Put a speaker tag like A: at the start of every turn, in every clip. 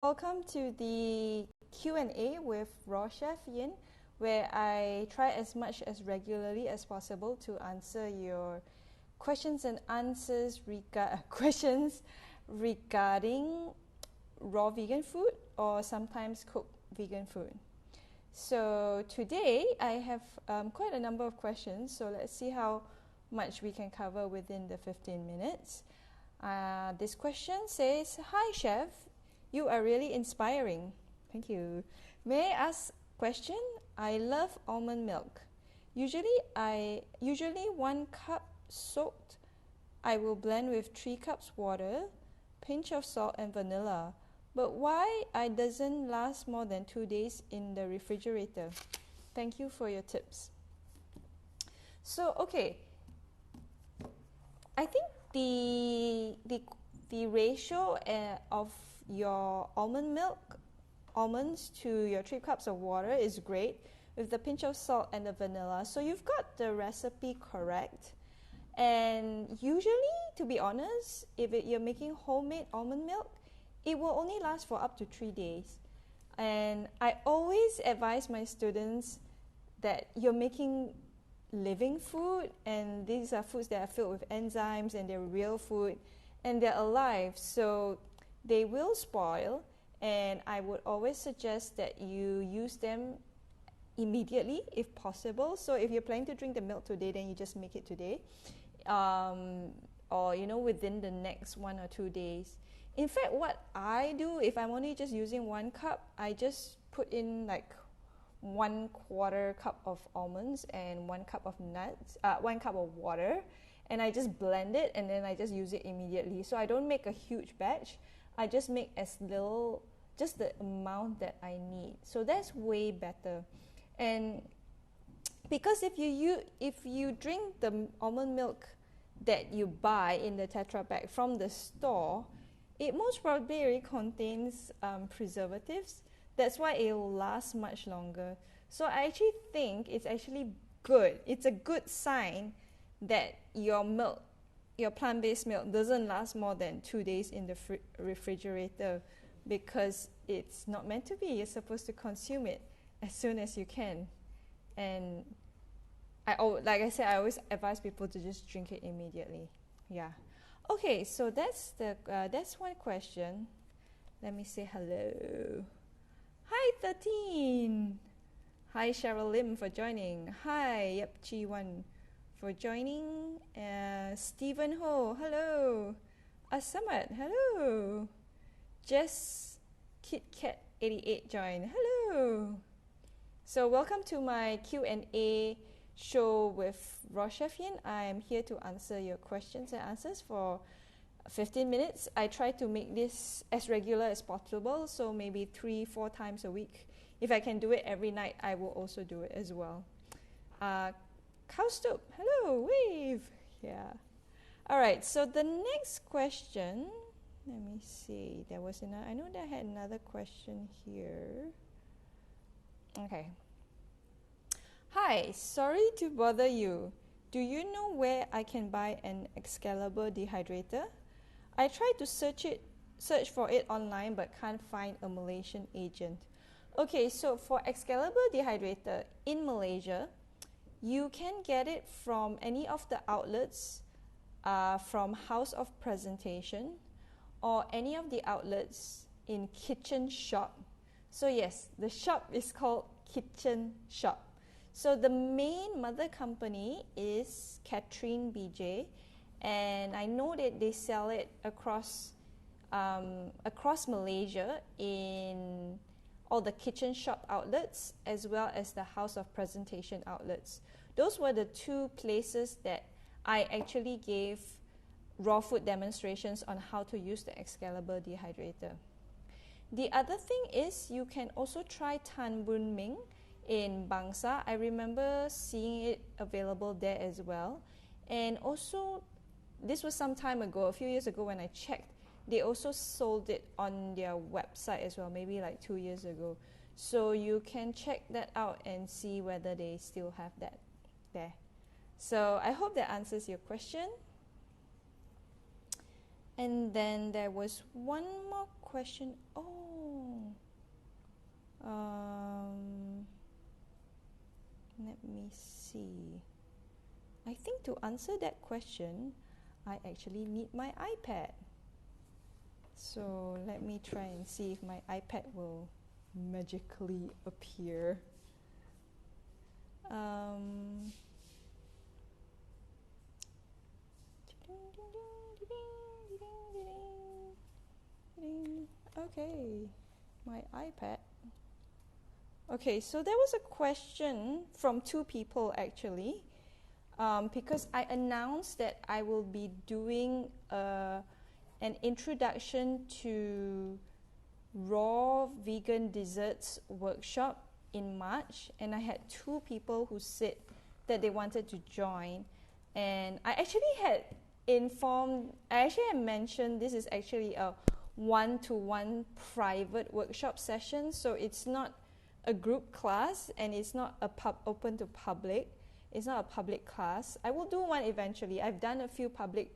A: Welcome to the Q&A with Raw Chef Yin, where I try as much as regularly as possible to answer your questions and answers questions regarding raw vegan food or sometimes cooked vegan food. So today I have quite a number of questions, so let's see how much we can cover within the 15 minutes. This question says, "Hi Chef, you are really inspiring." Thank you. May I ask question? I love almond milk. Usually 1 cup soaked. I will blend with 3 cups water, pinch of salt and vanilla. But why it doesn't last more than 2 days in the refrigerator? Thank you for your tips. So okay, I think the ratio of your almonds to your 3 cups of water is great with the pinch of salt and the vanilla. So you've got the recipe correct. And usually, to be honest, if you're making homemade almond milk, it will only last for up to 3 days. And I always advise my students that you're making living food, and these are foods that are filled with enzymes, and they're real food, and they're alive, so they will spoil. And I would always suggest that you use them immediately if possible. So if you're planning to drink the milk today, then you just make it today, or within the next 1 or 2 days. In fact, what I do, if I'm only just using 1 cup, I just put in like 1/4 cup of almonds and 1 cup of nuts, 1 cup of water, and I just blend it, and then I just use it immediately. So I don't make a huge batch. I just make as little, just the amount that I need. So that's way better. And because if you drink the almond milk that you buy in the Tetra bag from the store, it most probably already contains preservatives. That's why it will last much longer. So I actually think it's actually good. It's a good sign that your milk, your plant-based milk, doesn't last more than 2 days in the refrigerator, because it's not meant to be. You're supposed to consume it as soon as you can. And like I said, I always advise people to just drink it immediately. Yeah. Okay, so that's one question. Let me say hello. Hi 13. Hi Cheryl Lim for joining. Hi Yep Chi Wan for joining. Stephen Ho, hello. Asamat, hello. Jess KitKat 88 join. Hello. So welcome to my Q&A show with Raw Chef Yin. I'm here to answer your questions and answers for 15 minutes. I try to make this as regular as possible, so maybe 3-4 times a week. If I can do it every night, I will also do it as well. Cowstoop, hello, wave. Yeah. All right, so the next question, let me see. I know that I had another question here. Okay. Hi, sorry to bother you. Do you know where I can buy an Excalibur dehydrator? I tried to search for it online, but can't find a Malaysian agent. Okay, so for Excalibur dehydrator in Malaysia, you can get it from any of the outlets, from House of Presentation, or any of the outlets in Kitchen Shop. So yes, the shop is called Kitchen Shop. So the main mother company is Catherine BJ, and I know that they sell it across Malaysia in all the Kitchen Shop outlets, as well as the House of Presentation outlets. Those were the 2 places that I actually gave raw food demonstrations on how to use the Excalibur dehydrator. The other thing is you can also try Tan Boon Ming in Bangsa. I remember seeing it available there as well. And also, this was some time ago, a few years ago when I checked, they also sold it on their website as well, maybe like 2 years ago. So you can check that out and see whether they still have that there. So I hope that answers your question. And then there was one more question. Let me see. I think to answer that question, I actually need my iPad. So let me try and see if my iPad will magically appear. Okay, my iPad. Okay, so there was a question from two people actually, because I announced that I will be doing an introduction to raw vegan desserts workshop in March, and I had two people who said that they wanted to join, and I actually had mentioned this is actually a one-to-one private workshop session, so it's not a group class and it's not open to public. It's not a public class. I will do one eventually. I've done a few public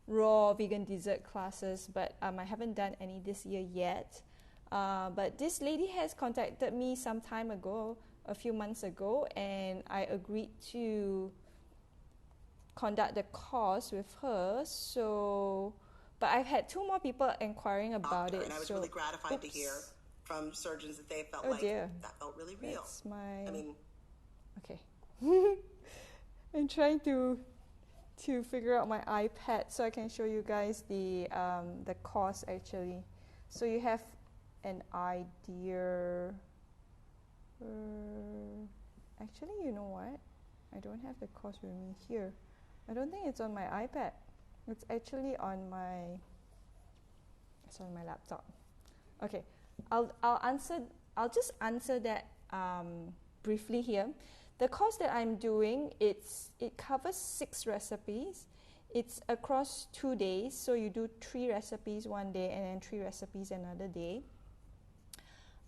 A: raw vegan dessert classes, but I haven't done any this year yet. But this lady has contacted me some time ago, a few months ago, and I agreed to conduct the course with her. So, but I've had two more people inquiring about it.
B: And I was really gratified to hear from surgeons that they felt that felt really real.
A: That's my...
B: I mean...
A: Okay. I'm trying to figure out my iPad so I can show you guys the course actually. So you have an idea. Actually, you know what? I don't have the course with me here. I don't think it's on my iPad. It's actually on my... It's on my laptop. Okay. I'll just answer that briefly here. The course that I'm doing, it covers 6 recipes. It's across 2 days, so you do 3 recipes one day and then 3 recipes another day.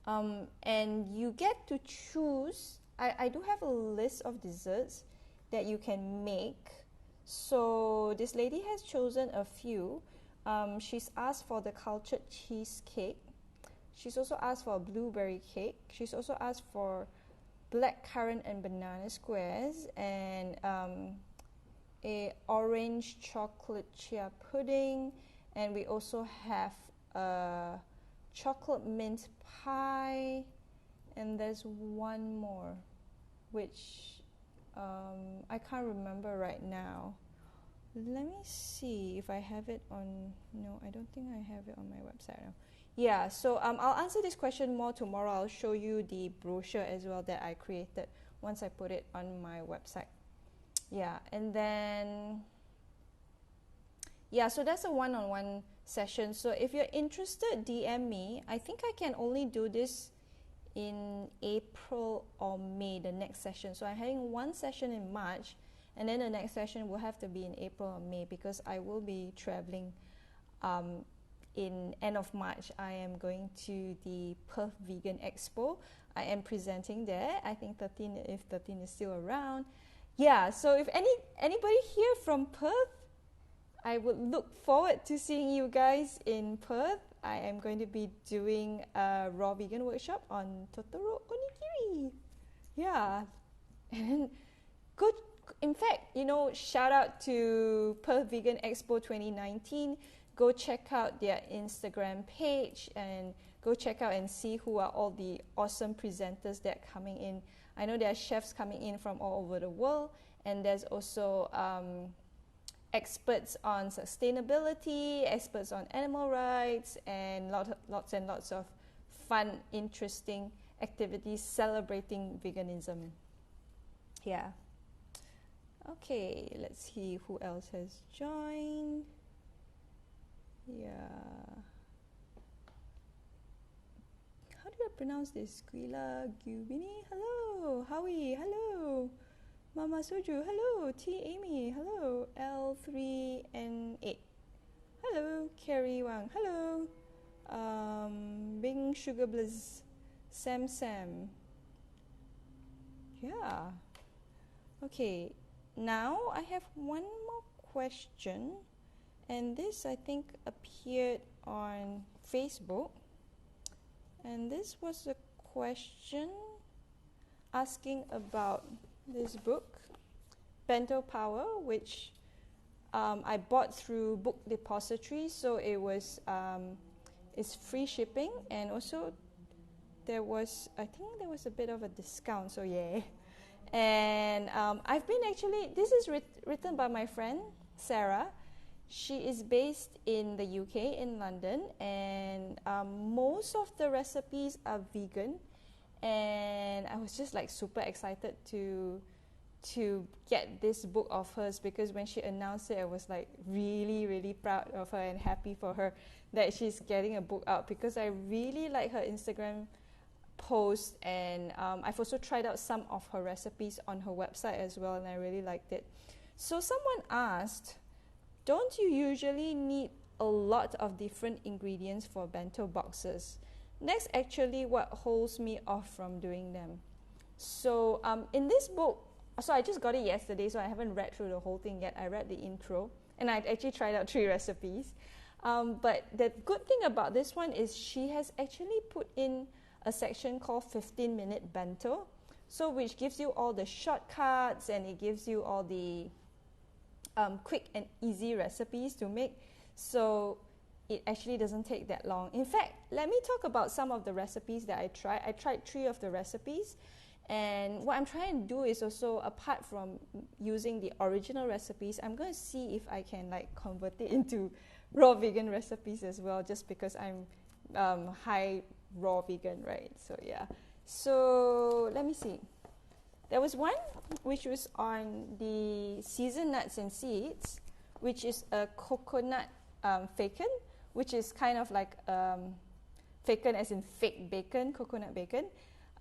A: And you get to choose. I do have a list of desserts that you can make. So this lady has chosen a few. She's asked for the cultured cheesecake. She's also asked for a blueberry cake. She's also asked for black currant and banana squares and a orange chocolate chia pudding, and we also have a chocolate mint pie, and there's one more which I can't remember right now. Let me see if I have it on... No, I don't think I have it on my website now. Yeah, so I'll answer this question more tomorrow. I'll show you the brochure as well that I created once I put it on my website. Yeah, and then... Yeah, so that's a one-on-one session. So if you're interested, DM me. I think I can only do this in April or May, the next session. So I'm having one session in March, and then the next session will have to be in April or May because I will be traveling in end of March. I am going to the Perth Vegan Expo. I am presenting there. I think 13 is still around. Yeah, so if anybody here from Perth, I would look forward to seeing you guys in Perth. I am going to be doing a raw vegan workshop on Totoro Onigiri. Yeah, and good. In fact, shout out to Perth Vegan Expo 2019. Go check out their Instagram page and go check out and see who are all the awesome presenters that are coming in. I know there are chefs coming in from all over the world, and there's also experts on sustainability, experts on animal rights, and lots and lots of fun, interesting activities celebrating veganism. Yeah. Okay, let's see who else has joined. Yeah. How do I pronounce this? Squila Gubini, hello. Howie, hello. Mama Soju, hello. T. Amy, hello. L3 and 8. Hello. Carrie Wang, hello. Bing Sugar Blizz, Sam. Yeah. Okay. Now I have one more question. And this, I think, appeared on Facebook. And this was a question asking about this book, Bento Power, which I bought through Book Depository. So it was, it's free shipping, and also I think there was a bit of a discount, so yeah. And I've been actually, this is written by my friend, Sarah. She is based in the UK, in London, and most of the recipes are vegan. And I was just like super excited to get this book of hers, because when she announced it, I was like really, really proud of her and happy for her that she's getting a book out, because I really like her Instagram post, and I've also tried out some of her recipes on her website as well, and I really liked it. So someone asked, don't you usually need a lot of different ingredients for bento boxes? That's actually what holds me off from doing them. So in this book, so I just got it yesterday, so I haven't read through the whole thing yet. I read the intro, and I actually tried out 3 recipes. But the good thing about this one is she has actually put in a section called 15-minute bento, so which gives you all the shortcuts, and it gives you all the quick and easy recipes to make. So it actually doesn't take that long. In fact, let me talk about some of the recipes that I tried. I tried 3 of the recipes, and what I'm trying to do is also, apart from using the original recipes, I'm going to see if I can like convert it into raw vegan recipes as well, just because I'm high raw vegan, right? So yeah. So let me see. There was one which was on the seasoned nuts and seeds, which is a coconut bacon, which is kind of like bacon as in fake bacon, coconut bacon.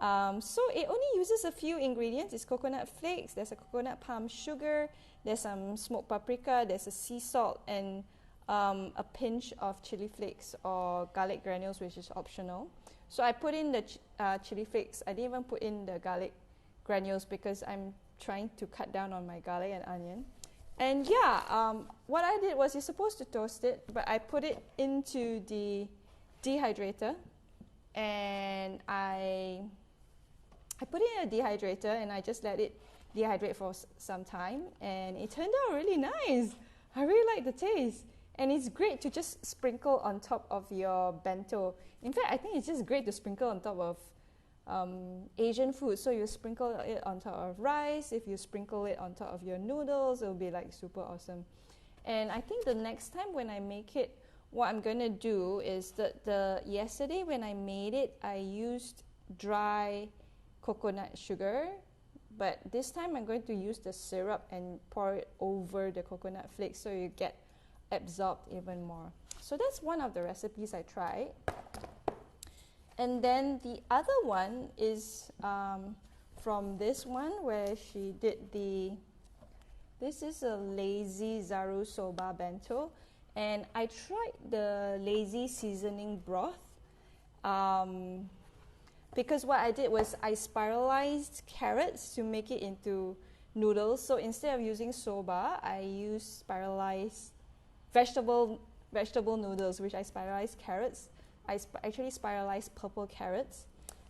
A: So it only uses a few ingredients. It's coconut flakes, there's a coconut palm sugar, there's some smoked paprika, there's a sea salt, and a pinch of chili flakes or garlic granules, which is optional. So I put in the chili flakes. I didn't even put in the garlic granules because I'm trying to cut down on my garlic and onion. And yeah, what I did was, you're supposed to toast it, but I put it into the dehydrator, and I put it in a dehydrator, and I just let it dehydrate for some time, and it turned out really nice. I really like the taste, and it's great to just sprinkle on top of your bento. In fact, I think it's just great to sprinkle on top of Asian food. So you sprinkle it on top of rice. If you sprinkle it on top of your noodles, it'll be like super awesome. And I think the next time when I make it, what I'm gonna do is that yesterday when I made it, I used dry coconut sugar, but this time I'm going to use the syrup and pour it over the coconut flakes, so you get absorbed even more. So that's one of the recipes I tried. And then the other one is from this one, where she did this is a lazy zaru soba bento, and I tried the lazy seasoning broth, because what I did was I spiralized carrots to make it into noodles. So instead of using soba, I used spiralized vegetable noodles, which I spiralized carrots. I actually spiralized purple carrots.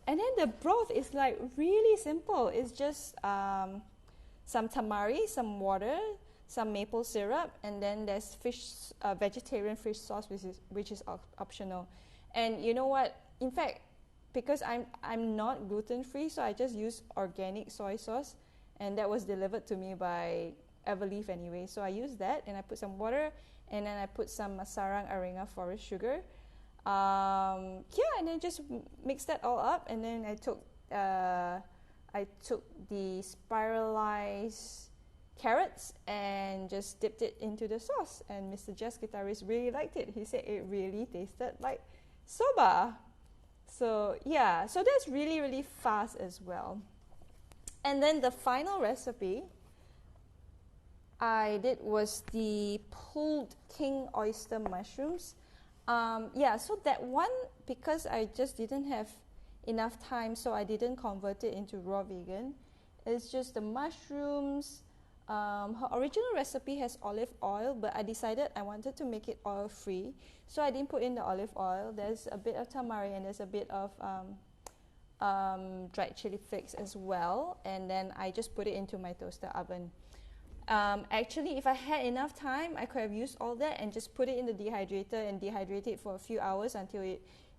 A: And then the broth is like really simple. It's just some tamari, some water, some maple syrup, and then there's vegetarian fish sauce, which is optional. And you know what? In fact, because I'm not gluten-free, so I just use organic soy sauce, and that was delivered to me by Everleaf anyway. So I used that, and I put some water, and then I put some sarang arenga forest sugar. And then just mix that all up, and then I took the spiralized carrots and just dipped it into the sauce. And Mr. Jazz Guitarist really liked it. He said it really tasted like soba. So yeah, so that's really, really fast as well. And then the final recipe I did was the pulled king oyster mushrooms. So that one, because I just didn't have enough time, so I didn't convert it into raw vegan. It's just the mushrooms, Her original recipe has olive oil, but I decided I wanted to make it oil free, so I didn't put in the olive oil. There's a bit of tamari and there's a bit of dried chili flakes as well, and then I just put it into my toaster oven. Actually, if I had enough time, I could have used all that and just put it in the dehydrator and dehydrate it for a few hours until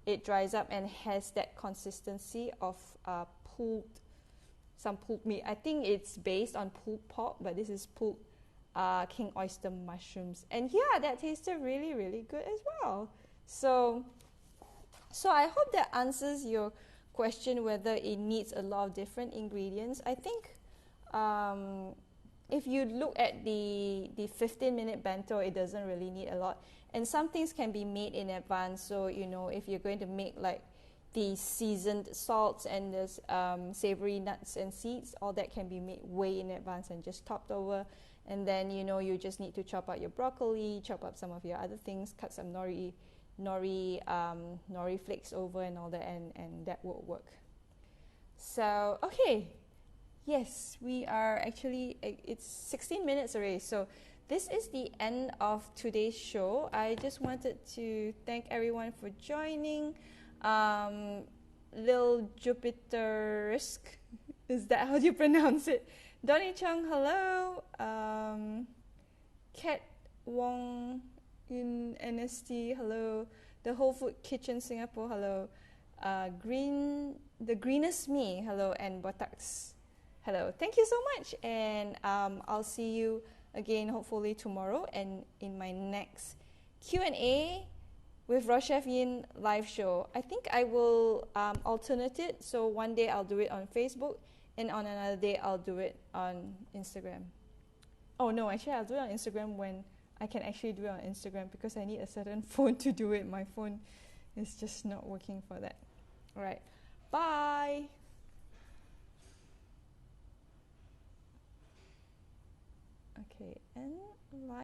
A: it dries up and has that consistency of some pulled meat. I think it's based on pulled pork, but this is pulled king oyster mushrooms. And yeah, that tasted really, really good as well. So I hope that answers your question whether it needs a lot of different ingredients. I think if you look at the 15-minute bento, it doesn't really need a lot. And some things can be made in advance. So, you know, if you're going to make like the seasoned salts and the savory nuts and seeds, all that can be made way in advance and just topped over. And then, you know, you just need to chop out your broccoli, chop up some of your other things, cut some nori flakes over and all that, and that will work. So, okay. Yes, we are actually, it's 16 minutes already. So this is the end of today's show. I just wanted to thank everyone for joining. Lil Jupiter-esque, is that how you pronounce it? Donnie Chung, hello. Kat Wong in NST, hello. The Whole Food Kitchen Singapore, hello. The Greenest Me, hello. And Botax, hello. Thank you so much. And I'll see you again hopefully tomorrow and in my next Q&A with Raw Chef Yin live show. I think I will alternate it. So one day I'll do it on Facebook and on another day I'll do it on Instagram. Oh no, actually I'll do it on Instagram when I can actually do it on Instagram because I need a certain phone to do it. My phone is just not working for that. Alright, bye! Okay, and live.